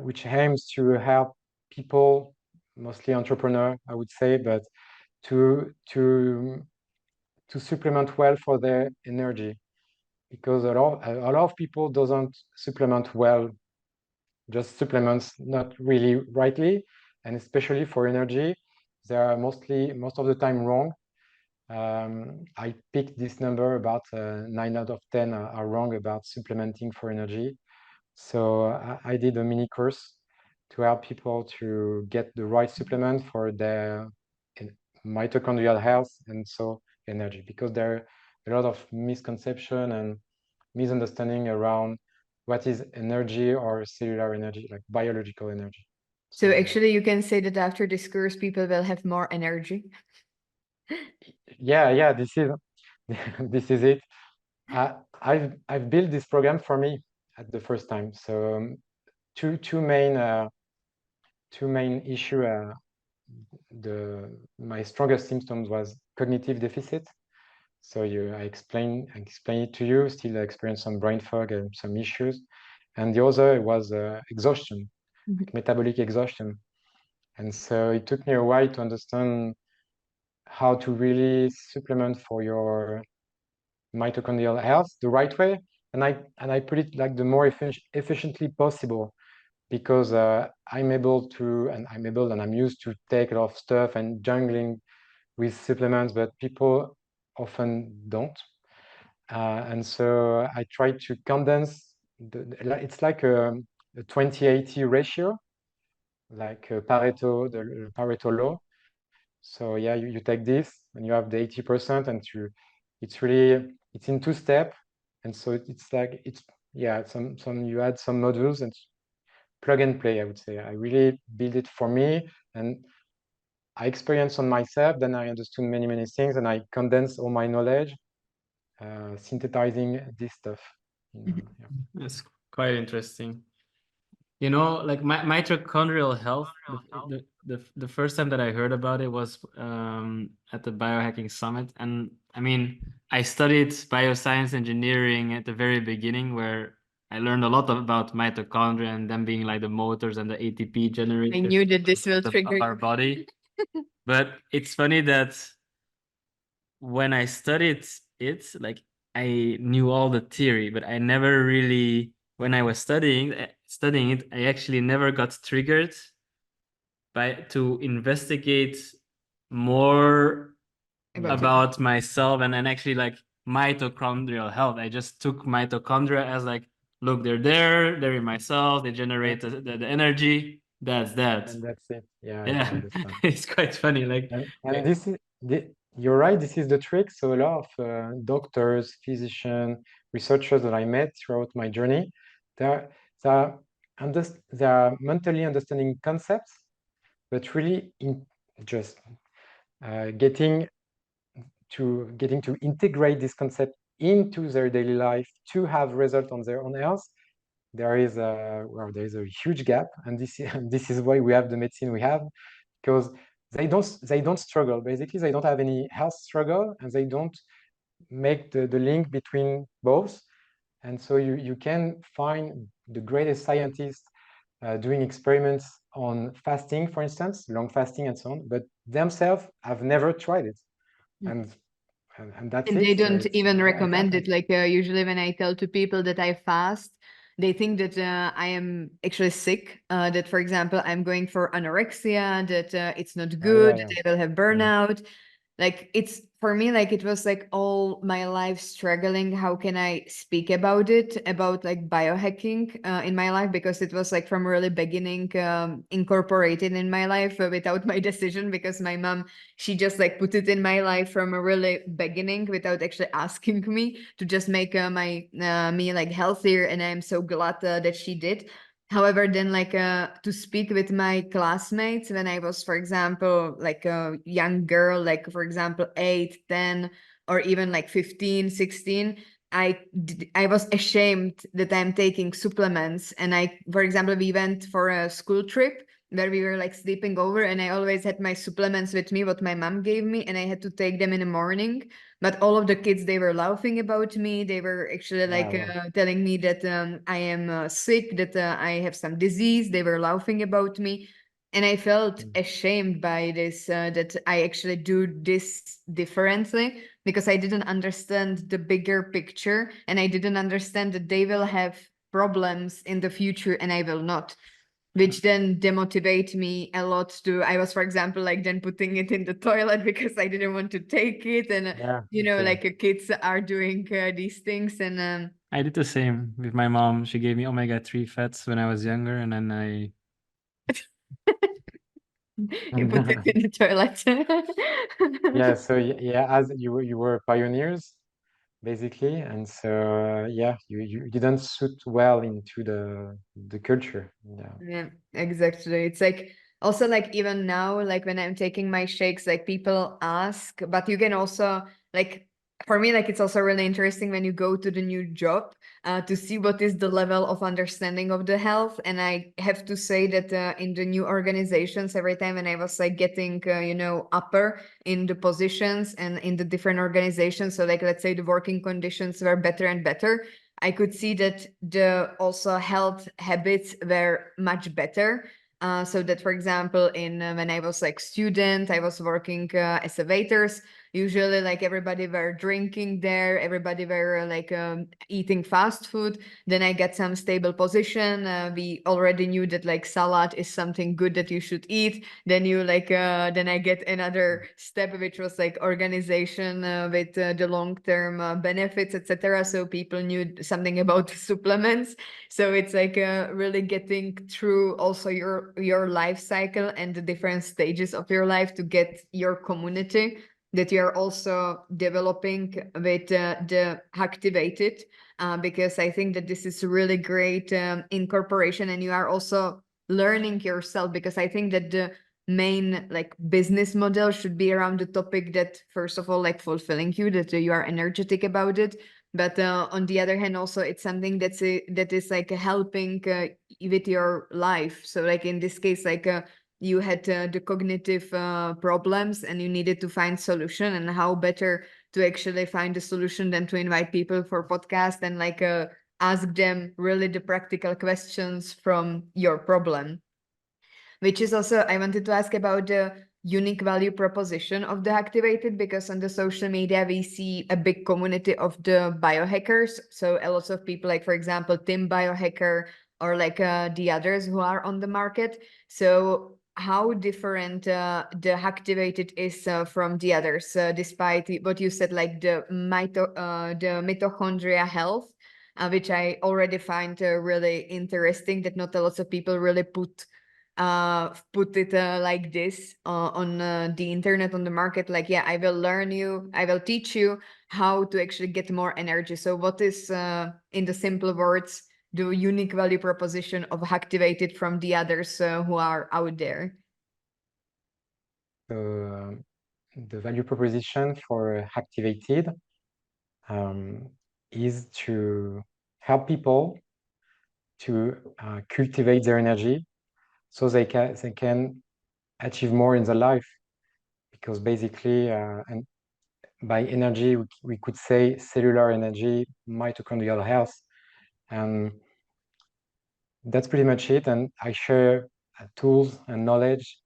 S1: which aims to help people, mostly entrepreneur, I would say, but to supplement well for their energy, because a lot of people doesn't supplement well, just supplements not really rightly, and especially for energy, they are most of the time wrong. I picked this number, about 9 out of 10 are wrong about supplementing for energy. So I did a mini course to help people to get the right supplement for their mitochondrial health and so energy, because there are a lot of misconception and misunderstanding around what is energy or cellular energy, like biological energy.
S2: So actually, you can say that after this course, people will have more energy.
S1: Yeah, this is this is it. I've built this program for me at the first time. So two main issue. My strongest symptoms was cognitive deficit. So I explain it to you. Still experience some brain fog and some issues, and the other was exhaustion, like metabolic exhaustion. And so it took me a while to understand how to really supplement for your mitochondrial health the right way, and I put it like the more efficiently possible, because I'm used to take a lot of stuff and jungling with supplements, but people often don't. And so I try to condense. It's like a 20-80 ratio, like Pareto, the Pareto law. So yeah, you take this and you have the 80%, and it's in two steps. And so it's like you add some modules and plug and play, I would say. I really build it for me, and I experienced on myself, then I understood many things, and I condensed all my knowledge, synthesizing this stuff. Yeah.
S3: That's quite interesting. You know, like mitochondrial health, the first time that I heard about it was at the Biohacking Summit. And I mean, I studied bioscience engineering at the very beginning, where I learned a lot about mitochondria and them being like the motors and the ATP generators.
S2: I knew that this will
S3: of
S2: trigger
S3: our body. But it's funny that when I studied it, like I knew all the theory, but I never really, when I was studying it, I actually never got triggered to investigate more about myself and actually like mitochondrial health. I just took mitochondria as like, look, they're in my cells, they generate the energy. That's that.
S1: And that's it. Yeah, I understand.
S3: It's quite funny. Like,
S1: and this is you're right. This is the trick. So a lot of doctors, physicians, researchers that I met throughout my journey, they're mentally understanding concepts, but really just getting to integrate this concept into their daily life to have result on their own health. There is a huge gap, and this is why we have the medicine we have, because they don't struggle. Basically, they don't have any health struggle, and they don't make the link between both. And so you can find the greatest scientists doing experiments on fasting, for instance, long fasting and so on, but themselves have never tried it. And that's
S2: and
S1: it.
S2: they don't
S1: So
S2: even recommend it. Like usually when I tell to people that I fast, they think that I am actually sick, that, for example, I'm going for anorexia, that it's not good, that I will have burnout. Like, it's, for me, like, it was like all my life struggling. How can I speak about it, about like biohacking in my life? Because it was like from really beginning incorporated in my life without my decision, because my mom, she just like put it in my life from a really beginning without actually asking me, to just make me like healthier. And I'm so glad that she did. However, then like to speak with my classmates when I was, for example, like a young girl, like for example, 8, 10, or even like 15, 16, I was ashamed that I'm taking supplements. And for example, we went for a school trip where we were like sleeping over, and I always had my supplements with me, what my mom gave me, and I had to take them in the morning. But all of the kids, they were laughing about me. They were actually like telling me that I am sick, that I have some disease. They were laughing about me. And I felt ashamed by this, that I actually do this differently, because I didn't understand the bigger picture, and I didn't understand that they will have problems in the future and I will not. Which then demotivate me a lot I was, for example, like then putting it in the toilet because I didn't want to take it. And, like kids are doing these things. And
S3: I did the same with my mom. She gave me omega-3 fats when I was younger, and then I...
S2: you put it in the toilet.
S1: Yeah, so as you were pioneers, basically, and so you didn't suit well into the culture.
S2: Yeah, exactly. It's like also like even now, like when I'm taking my shakes, like people ask, but you can also like for me, like, it's also really interesting when you go to the new job to see what is the level of understanding of the health. And I have to say that in the new organizations, every time when I was like getting, upper in the positions and in the different organizations, so like, let's say the working conditions were better and better, I could see that the also health habits were much better. So that, for example, in when I was like student, I was working as a waiters. Usually, like, everybody were drinking there, everybody were like eating fast food. Then I get some stable position. We already knew that like salad is something good that you should eat. Then you like then I get another step, which was like organization with the long-term benefits, etc. So people knew something about supplements. So it's like really getting through also your life cycle and the different stages of your life to get your community that you're also developing with the Hacktivated, because I think that this is really great incorporation, and you are also learning yourself, because I think that the main like business model should be around the topic that, first of all, like fulfilling you, that you are energetic about it. But on the other hand, also it's something that is like helping with your life. So like in this case, like you had the cognitive problems and you needed to find solution, and how better to actually find a solution than to invite people for podcast and like ask them really the practical questions from your problem. Which is also, I wanted to ask about the unique value proposition of the Activated, because on the social media we see a big community of the biohackers. So a lot of people, like for example Tim Biohacker, or like the others who are on the market. So how different the Activated is from the others, despite what you said, like the mitochondria health, which I already find really interesting, that not a lot of people really put it like this on the internet, on the market, like, yeah, I will teach you how to actually get more energy. So what is in the simple words the unique value proposition of Activated from the others who are out there?
S1: So the value proposition for Hacktivated is to help people to cultivate their energy so they can achieve more in their life. Because basically, and by energy, we could say cellular energy, mitochondrial health, and that's pretty much it. And I share tools and knowledge,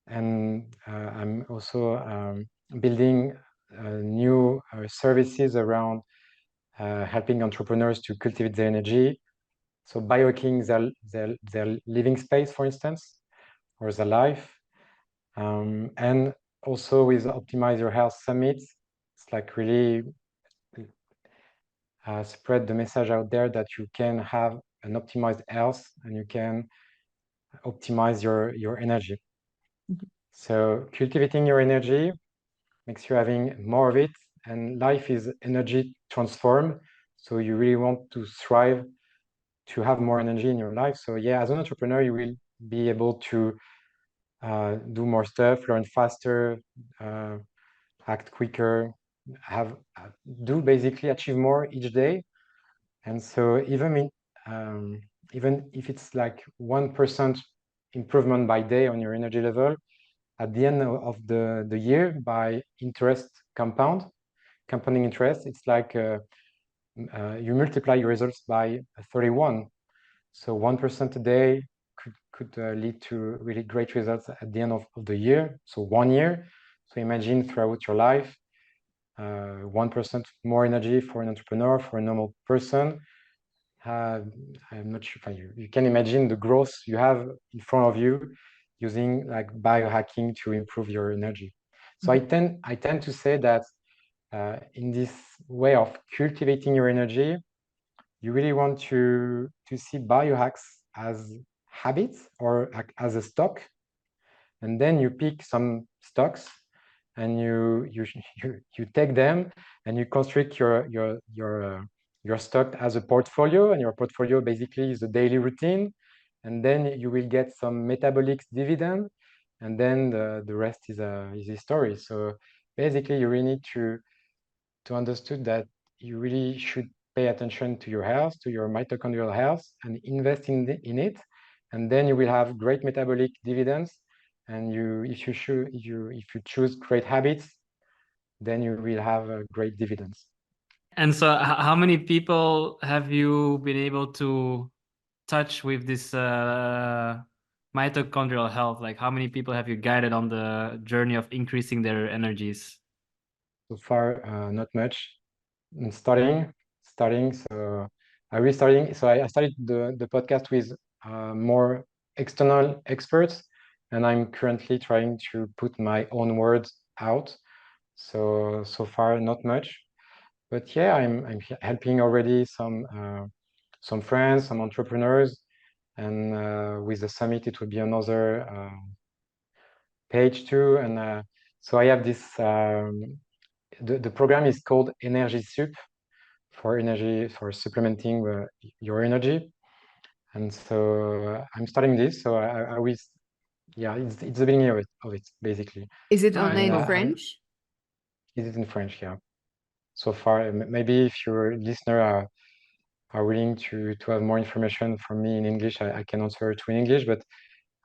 S1: and I'm also building new services around helping entrepreneurs to cultivate their energy. So biohacking their living space, for instance, or their life. And also with Optimize Your Health Summit, it's like really spread the message out there that you can have an optimized health and you can optimize your energy. So cultivating your energy makes you having more of it, and life is energy transformed. So you really want to thrive, to have more energy in your life. So yeah, as an entrepreneur, you will be able to do more stuff, learn faster, act quicker, do basically achieve more each day. And so even if it's like 1% improvement by day on your energy level, at the end of the year, by compounding interest, it's like you multiply your results by 31. So 1% a day could lead to really great results at the end of the year. So 1 year. So imagine throughout your life, 1% more energy for an entrepreneur, for a normal person. I'm not sure if you can imagine the growth you have in front of you using like biohacking to improve your energy. So I tend to say that in this way of cultivating your energy, you really want to see biohacks as habits or as a stock, and then you pick some stocks and you take them and you construct your stock as a portfolio, and your portfolio basically is a daily routine, and then you will get some metabolic dividend, and then the rest is a story. So basically you really need to to understood that you really should pay attention to your health, to your mitochondrial health, and invest in it, and then you will have great metabolic dividends. And if you choose great habits, then you will have great dividends.
S3: And so, how many people have you been able to touch with this mitochondrial health? Like, how many people have you guided on the journey of increasing their energies?
S1: So far, not much. I'm starting. So I restarting. So I started the podcast with more external experts, and I'm currently trying to put my own words out. So far, not much. But yeah, I'm helping already some friends, some entrepreneurs, and with the summit, it will be another page too. And so I have this. The program is called Energy Sup, for supplementing your energy. And so I'm starting this. So I will, yeah, it's the beginning of it basically.
S2: Is it
S3: All right,
S2: only in
S3: cool.
S2: French?
S1: Is it in French? Yeah. So far, maybe if your listener are willing to have more information from me in English, I can answer to in English. But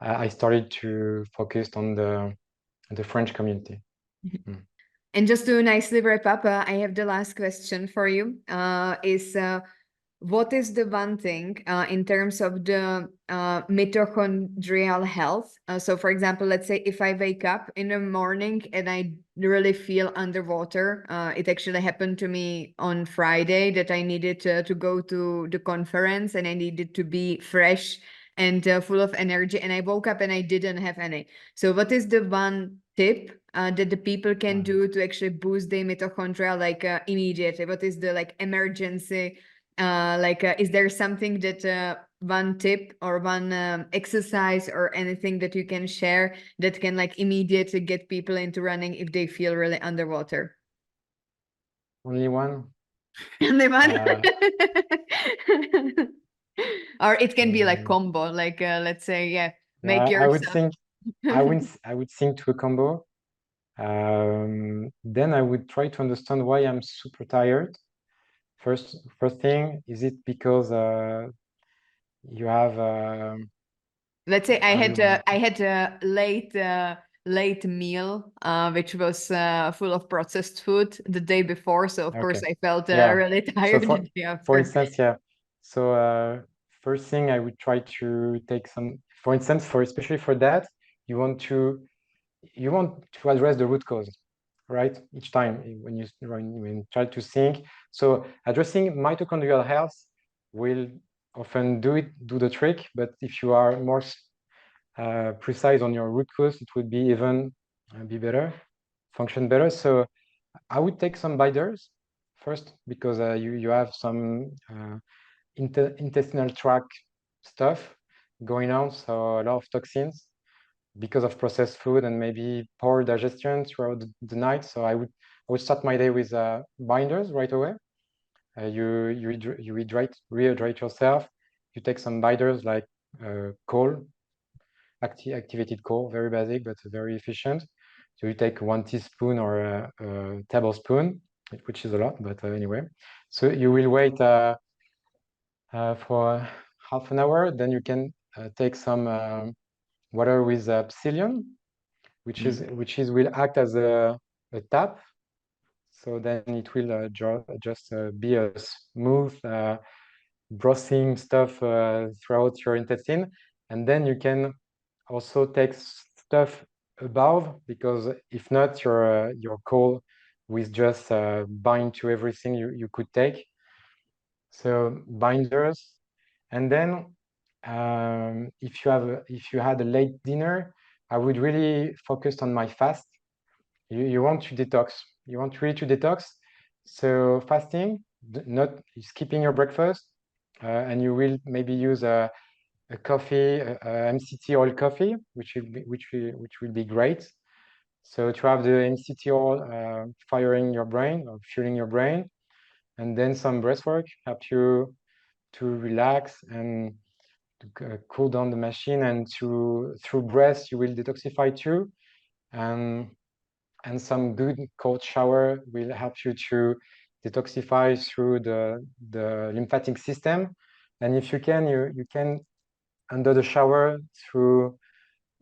S1: I started to focus on the French community.
S2: And just to nicely wrap up, I have the last question for you. What is the one thing in terms of the mitochondrial health? So, for example, let's say if I wake up in the morning and I really feel underwater, it actually happened to me on Friday that I needed to go to the conference and I needed to be fresh and full of energy. And I woke up and I didn't have any. So, what is the one tip that the people can do to actually boost their mitochondria immediately? What is the emergency? Is there something that one tip or one exercise or anything that you can share that can immediately get people into running if they feel really underwater?
S1: Only one.
S2: Only one? Or it can be like combo, let's say, yeah, make yourself.
S1: I would think to a combo. Then I would try to understand why I'm super tired. First thing, is it because you have
S2: let's say I had a late meal which was full of processed food the day before, so of course I felt really tired
S1: so
S2: the day after.
S1: for instance, yeah. So first thing, I would try to take some, for instance, especially for that, you want to address the root cause, right? Each time when you try to think. So addressing mitochondrial health will often do the trick, but if you are more precise on your root cause, it would be even function better. So I would take some binders first, because you have some intestinal tract stuff going on, so a lot of toxins because of processed food and maybe poor digestion throughout the night. So I would start my day with binders right away. You rehydrate yourself. You take some binders like coal, activated coal, very basic but very efficient. So you take 1 teaspoon or a tablespoon, which is a lot, but anyway. So you will wait for half an hour. Then you can take some water with psyllium, which will act as a tap. So then it will just be a smooth brothing stuff throughout your intestine. And then you can also take stuff above, because if not, your coal with just bind to everything you could take. So binders. And then if you had a late dinner, I would really focus on my fast. You want to detox. You want really to detox. So fasting, not skipping your breakfast, and you will maybe use a coffee, MCT oil coffee, which will be great. So to have the MCT oil firing your brain or fueling your brain, and then some breath work help you to relax and to cool down the machine, and through breath you will detoxify too. And and some good cold shower will help you to detoxify through the lymphatic system. And if you can, you can, under the shower,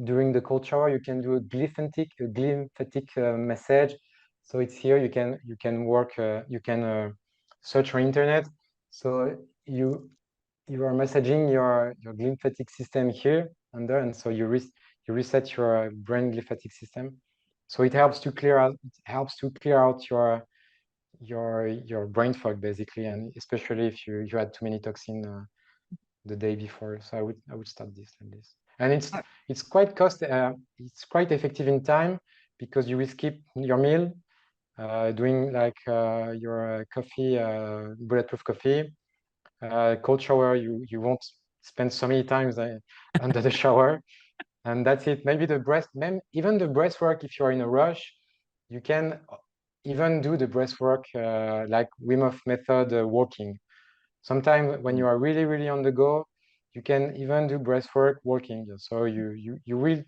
S1: during the cold shower, you can do a glymphatic massage. So it's here. You can work. You can search on internet. So you are massaging your glymphatic system here under, and so you reset your brain glymphatic system. So it helps to clear out. It helps to clear out your brain fog basically, and especially if you had too many toxins the day before. So I would start this like this, and it's quite it's quite effective in time because you will skip your meal, doing like your coffee, bulletproof coffee, cold shower. You won't spend so many times under the shower, and that's it. Maybe even the breath work. If you're in a rush, you can even do the breath work like Wim Hof method walking. Sometimes when you are really, really on the go, you can even do breath work walking. So you will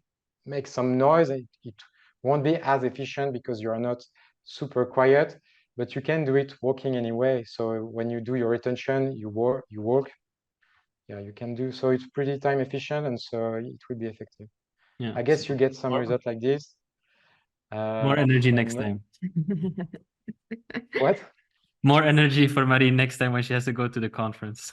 S1: make some noise. It won't be as efficient because you are not super quiet, but you can do it walking anyway. So when you do your retention, you walk. Yeah, you can do. So it's pretty time efficient, and so it will be effective.
S3: Yeah.
S1: I guess you get some result like this.
S3: More energy next time.
S1: What?
S3: More energy for Marie next time when she has to go to the conference.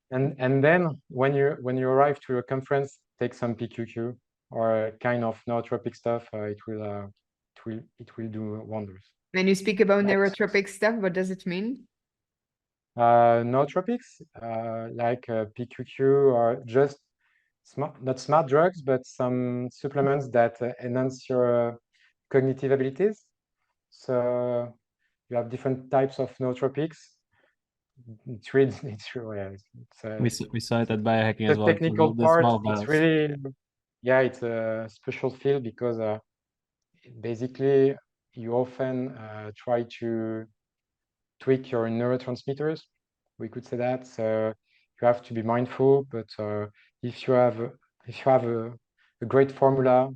S1: And then when you arrive to a conference, take some PQQ or kind of nootropic stuff. It will do wonders.
S2: When you speak about neurotropic stuff, what does it mean?
S1: Nootropics, like PQQ, or just not smart drugs, but some supplements that enhance your cognitive abilities. So you have different types of nootropics. It's really,
S3: We saw it at biohacking
S1: the
S3: as well.
S1: technical
S3: The
S1: part.
S3: small
S1: It's
S3: vials.
S1: really, yeah, it's a special field because basically you often try to tweak your neurotransmitters. We could say that. So you have to be mindful, but if you have a great formula,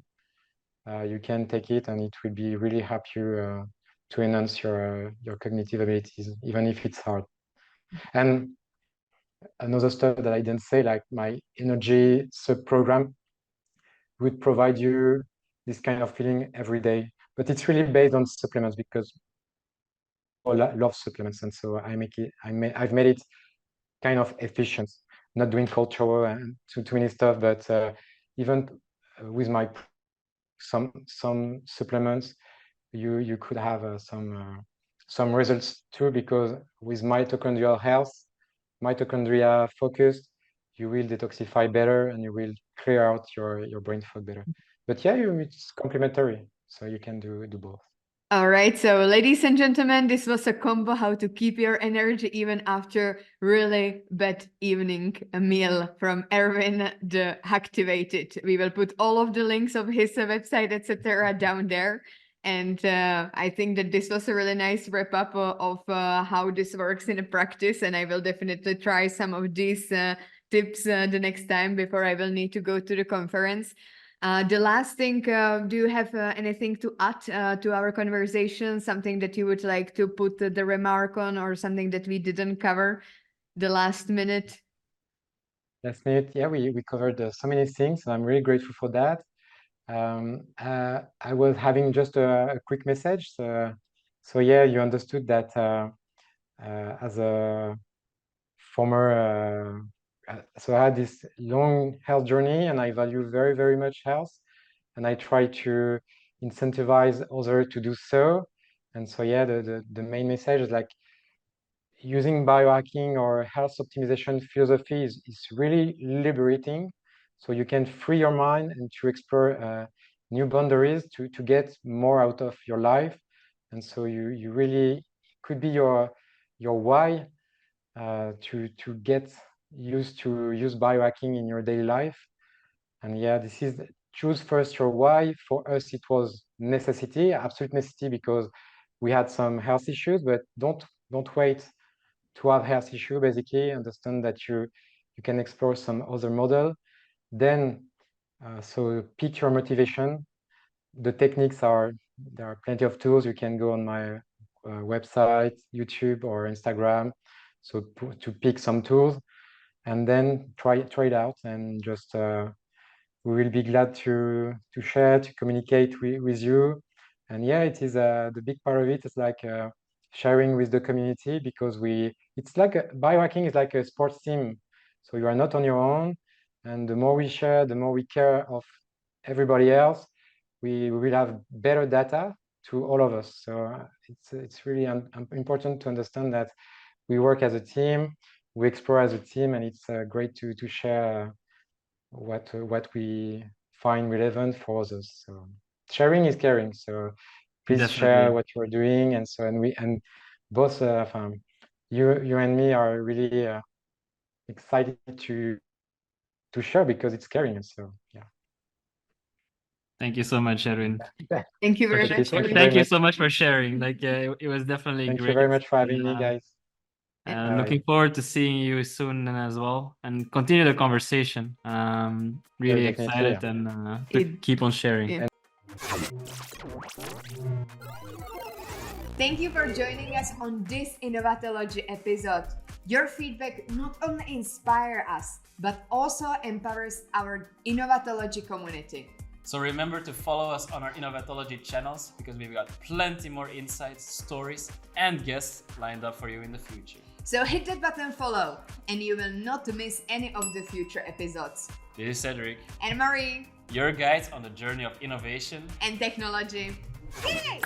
S1: you can take it, and it will be really help you to enhance your cognitive abilities, even if it's hard. And another stuff that I didn't say, like my energy sub program would provide you this kind of feeling every day, but it's really based on supplements because I love supplements, and so I've made it kind of efficient, not doing cold shower and too many stuff, but even with my some supplements, you could have some results too, because with mitochondrial health, mitochondria focused, you will detoxify better and you will clear out your brain fog better. But yeah, it's complementary, so you can do both.
S2: All right, so ladies and gentlemen, this was a combo how to keep your energy even after really bad evening meal from Erwin, the Hacktivated. We will put all of the links of his website, etc., down there. And I think that this was a really nice wrap up of how this works in practice. And I will definitely try some of these tips the next time before I will need to go to the conference. The last thing, do you have anything to add to our conversation? Something that you would like to put the remark on, or something that we didn't cover the last minute?
S1: Last minute, yeah, we covered so many things. So I'm really grateful for that. I was having just a quick message. So yeah, you understood that as a former, so I had this long health journey, and I value very, very much health, and I try to incentivize others to do so. And so yeah, the main message is like using biohacking or health optimization philosophy is really liberating. So you can free your mind and to explore new boundaries to get more out of your life. And so you really could be your why to get used to use biohacking in your daily life. And yeah, this is choose first your why. For us, it was necessity, absolute necessity, because we had some health issues, but don't wait to have health issue. Basically understand that you can explore some other model. Then so pick your motivation. The techniques are there are plenty of tools. You can go on my website, YouTube, or Instagram. So to pick some tools and then try it out, and just we will be glad to share, to communicate with you. And yeah, it is the big part of it is like sharing with the community, because it's like biohacking is like a sports team. So you are not on your own, and the more we share, the more we care of everybody else, we will have better data to all of us. So it's really important to understand that we work as a team, we explore as a team, and it's great to share what we find relevant for others. So sharing is caring. So please share
S3: Definitely.
S1: what you're doing, and both you and me are really excited to share, because it's caring. So yeah.
S3: Thank you so much, Erwin.
S2: Thank you very
S1: Okay,
S2: much.
S1: thank you
S2: Erwin.
S1: very
S3: Thank you
S1: much.
S3: so much for sharing. Like, it was definitely
S1: Thank you
S3: great.
S1: very much for having me, guys.
S3: Looking forward to seeing you soon as well, and continue the conversation. Really
S1: definitely,
S3: excited,
S1: yeah.
S3: and to keep on sharing.
S2: Yeah.
S4: Thank you for joining us on this Innovatology episode. Your feedback not only inspires us, but also empowers our Innovatology community.
S5: So remember to follow us on our Innovatology channels, because we've got plenty more insights, stories, and guests lined up for you in the future.
S4: So hit that button follow, and you will not miss any of the future episodes.
S5: This is Cedric,
S4: And Marie,
S5: your guides on the journey of innovation
S4: and technology. Yay!